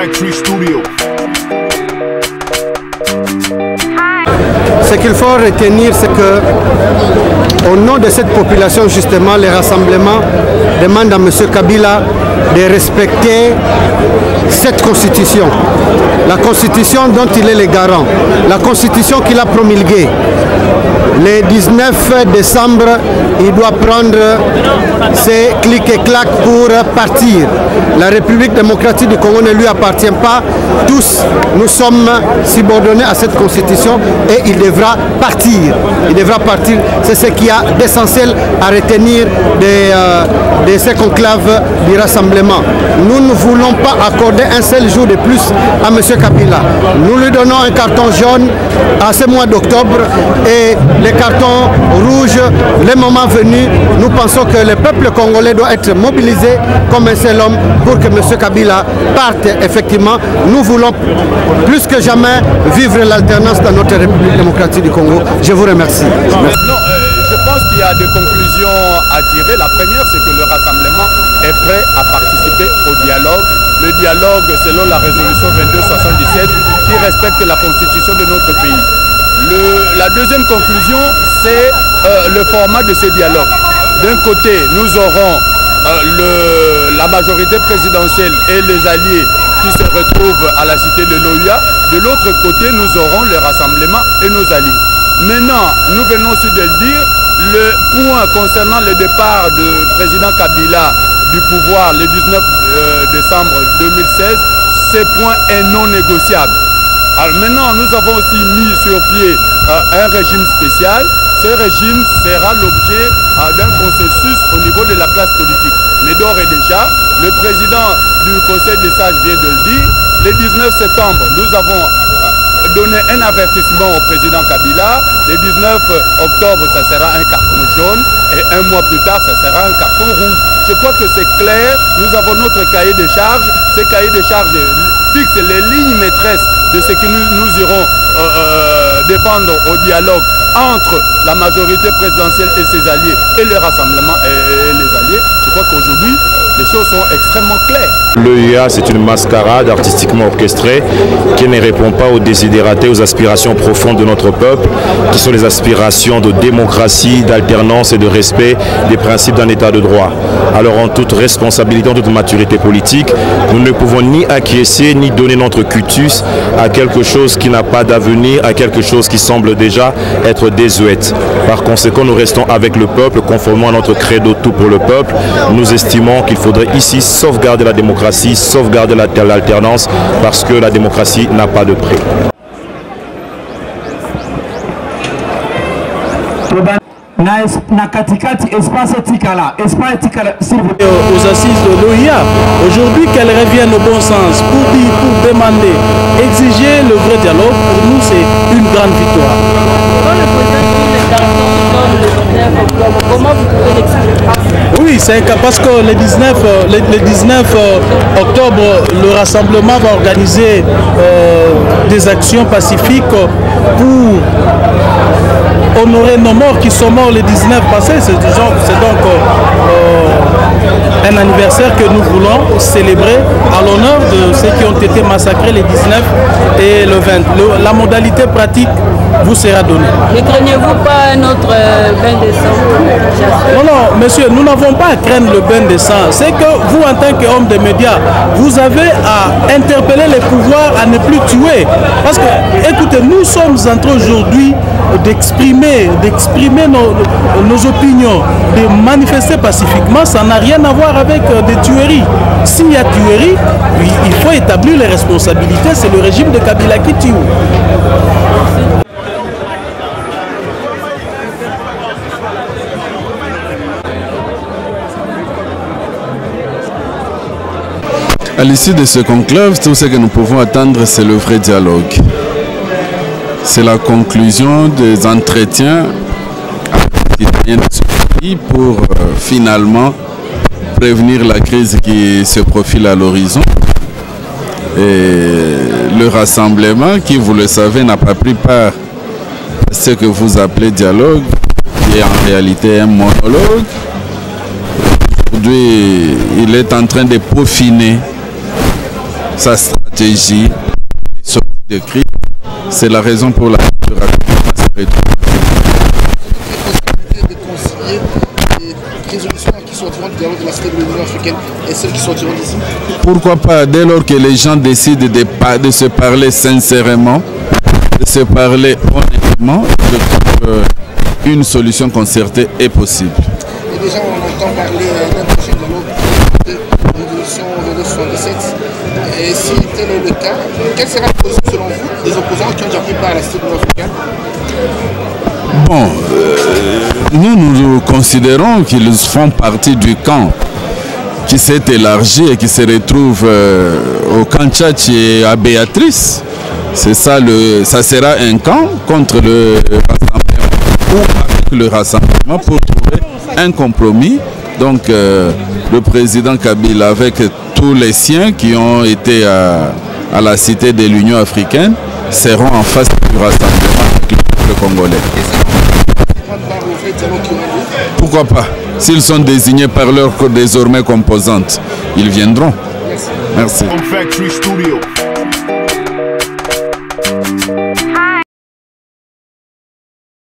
Factory Studio. Ce qu'il faut retenir, c'est que, au nom de cette population, justement, les rassemblements demandent à M. Kabila de respecter cette constitution. La constitution dont il est le garant, la constitution qu'il a promulguée. Le 19 décembre, il doit prendre ses clics et claques pour partir. La République démocratique du Congo ne lui appartient pas. Tous, nous sommes subordonnés à cette constitution et il devra partir. Il devra partir. C'est ce qu'il y a d'essentiel à retenir de ce conclave du rassemblement. Nous ne voulons pas accorder un seul jour de plus à M. Kabila. Nous lui donnons un carton jaune à ce mois d'octobre et les cartons rouges, le moment venu, nous pensons que le peuple congolais doit être mobilisé comme un seul homme pour que M. Kabila parte effectivement. Nous voulons plus que jamais vivre l'alternance dans notre République démocratique du Congo. Je vous remercie. Je pense qu'il y a des conclusions à tirer. La première, c'est que le rassemblement est prêt à participer au dialogue. Le dialogue selon la résolution 2277 qui respecte la constitution de notre pays. La deuxième conclusion, c'est le format de ce dialogue. D'un côté, nous aurons la majorité présidentielle et les alliés qui se retrouvent à la cité de l'OUA. De l'autre côté, nous aurons le rassemblement et nos alliés. Maintenant, nous venons aussi de le dire, le point concernant le départ du président Kabila du pouvoir le 19 décembre 2016, ce point est non négociable. Alors maintenant, nous avons aussi mis sur pied un régime spécial. Ce régime sera l'objet d'un consensus au niveau de la classe politique. Mais d'ores et déjà, le président du Conseil des sages vient de le dire, le 19 septembre, nous avons donné un avertissement au président Kabila. Le 19 octobre, ça sera un carton jaune et un mois plus tard, ça sera un carton rouge. Je crois que c'est clair, nous avons notre cahier de charges. Ce cahier de charges fixe les lignes maîtresses de ce que nous irons défendre au dialogue entre la majorité présidentielle et ses alliés et le rassemblement et les alliés. Je crois qu'aujourd'hui, les choses sont extrêmement claires. L'OUA, c'est une mascarade artistiquement orchestrée qui ne répond pas aux désidératés, aux aspirations profondes de notre peuple, qui sont les aspirations de démocratie, d'alternance et de respect des principes d'un état de droit. Alors en toute responsabilité, en toute maturité politique, nous ne pouvons ni acquiescer, ni donner notre cutus à quelque chose qui n'a pas d'avenir, à quelque chose qui semble déjà être désuète. Par conséquent, nous restons avec le peuple, conformément à notre credo tout pour le peuple. Nous estimons qu'il faudrait ici sauvegarder la démocratie, sauvegarder l'alternance, parce que la démocratie n'a pas de prix. Aux assises de l'OUA, aujourd'hui qu'elles reviennent au bon sens pour dire, pour demander, exiger le vrai dialogue, pour nous c'est une grande victoire. Comment vous pouvez l'expliquer? Oui, c'est un cas parce que le 19 octobre, le rassemblement va organiser des actions pacifiques pour honorer nos morts qui sont morts le 19 passé. C'est donc un anniversaire que nous voulons célébrer à l'honneur de ceux qui ont été massacrés le 19 et le 20. La modalité pratique vous sera donnée. Ne craignez-vous pas notre bain de sang? Non, monsieur, nous n'avons pas à craindre le bain de sang. C'est que vous, en tant qu'homme de médias, vous avez à interpeller les pouvoirs à ne plus tuer. Parce que, écoutez, nous sommes en train aujourd'hui d'exprimer nos opinions, de manifester pacifiquement. Ça n'a rien à voir avec des tueries. S'il y a tuerie, il faut établir les responsabilités. C'est le régime de Kabila qui tue. À l'issue de ce conclave, tout ce que nous pouvons attendre, c'est le vrai dialogue. C'est la conclusion des entretiens pour finalement prévenir la crise qui se profile à l'horizon. Et le rassemblement, qui, vous le savez, n'a pas pris part à ce que vous appelez dialogue, qui est en réalité un monologue. Aujourd'hui, il est en train de peaufiner sa stratégie de sortie de crise. C'est la raison pour laquelle le rassemblement se retrouve. De concilier les résolutions qui sortiront du dialogue de la cité de l'Union africaine et celles qui sortiront d'ici? Pourquoi pas, dès lors que les gens décident de se parler sincèrement, de se parler honnêtement, je trouve une solution concertée est possible. Et déjà, on entend parler d'un prochain dialogue de résolution 2277. Et si tel est le cas, quelle sera la position selon vous des opposants qui ont déjà pris part à la cité de l'Union africaine? Bon, nous considérons qu'ils font partie du camp qui s'est élargi et qui se retrouve au camp Tchatchi et à Béatrice. C'est ça, ça sera un camp contre le rassemblement ou avec le rassemblement pour trouver un compromis. Donc le président Kabila avec tous les siens qui ont été à la cité de l'Union africaine seront en face du rassemblement avec le peuple congolais. Pourquoi pas? S'ils sont désignés par leur désormais composante, ils viendront. Merci.